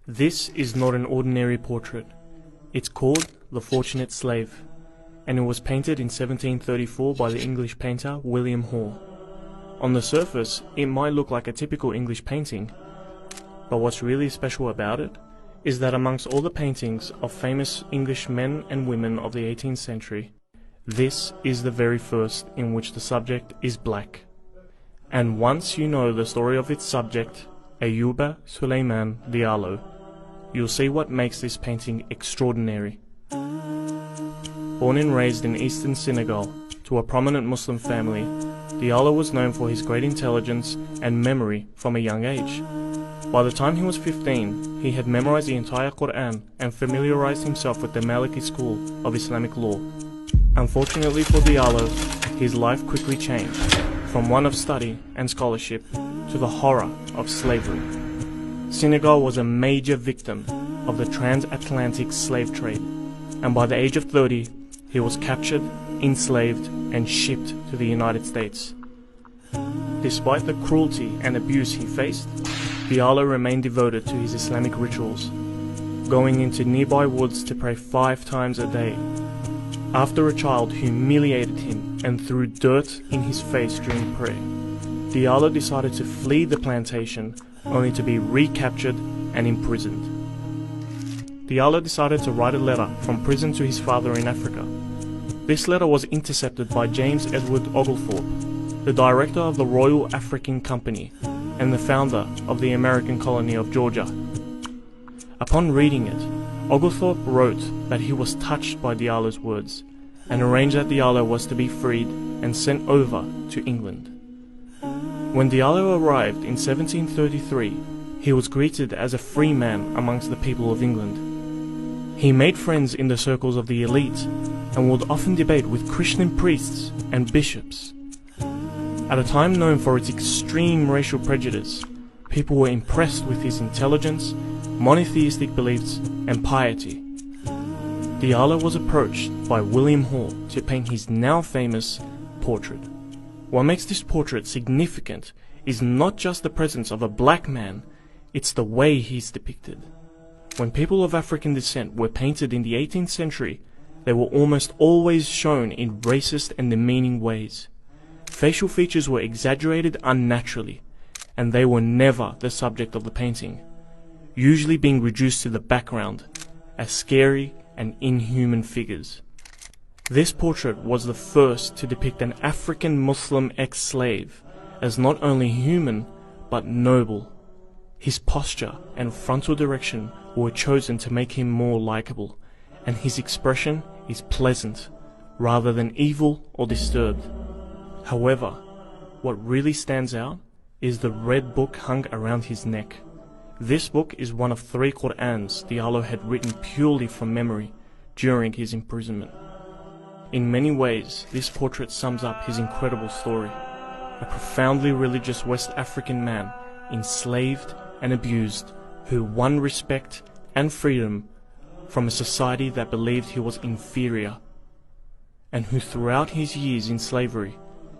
This is not an ordinary portrait. It's called The Fortunate Slave, and it was painted in 1734 by the English painter William Hoare. On the surface, it might look like a typical English painting, but what's really special about it is that amongst all the paintings of famous English men and women of the 18th century, this is the very first in which the subject is black. And once you know the story of its subject, Ayuba Suleiman Diallo, you'll see what makes this painting extraordinary. Born and raised in eastern Senegal to a prominent Muslim family, Diallo was known for his great intelligence and memory from a young age. By the time he was 15, he had memorized the entire Quran and familiarized himself with the Maliki school of Islamic law. Unfortunately for Diallo, his life quickly changed, from one of study and scholarship to the horror of slavery. Senegal was a major victim of the transatlantic slave trade, and by the age of 30, he was captured, enslaved, and shipped to the United States. Despite the cruelty and abuse he faced, Diallo remained devoted to his Islamic rituals, going into nearby woods to pray 5 times a day. After a child humiliated him and threw dirt in his face during prayer, Diallo decided to flee the plantation, only to be recaptured and imprisoned. Diallo decided to write a letter from prison to his father in Africa. This letter was intercepted by James Edward Oglethorpe, the director of the Royal African Company and the founder of the American colony of Georgia. Upon reading it, Oglethorpe wrote that he was touched by Diallo's words and arranged that Diallo was to be freed and sent over to England. When Diallo arrived in 1733, he was greeted as a free man amongst the people of England. He made friends in the circles of the elite and would often debate with Christian priests and bishops. At a time known for its extreme racial prejudice, people were impressed with his intelligence, monotheistic beliefs, and piety. Diallo was approached by William Hoare to paint his now famous portrait. What makes this portrait significant is not just the presence of a black man, it's the way he's depicted. When people of African descent were painted in the 18th century, they were almost always shown in racist and demeaning ways. Facial features were exaggerated unnaturally, and they were never the subject of the painting, usually being reduced to the background as scary and inhuman figures. This portrait was the first to depict an African Muslim ex-slave as not only human, but noble. His posture and frontal direction were chosen to make him more likable, and his expression is pleasant, rather than evil or disturbed. However, what really stands out is the red book hung around his neck. This book is one of 3 Qur'ans Diallo had written purely from memory during his imprisonment. In many ways, this portrait sums up his incredible story. A profoundly religious West African man, enslaved and abused, who won respect and freedom from a society that believed he was inferior, and who throughout his years in slavery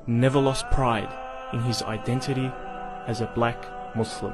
never lost pride in his identity as a black Muslim.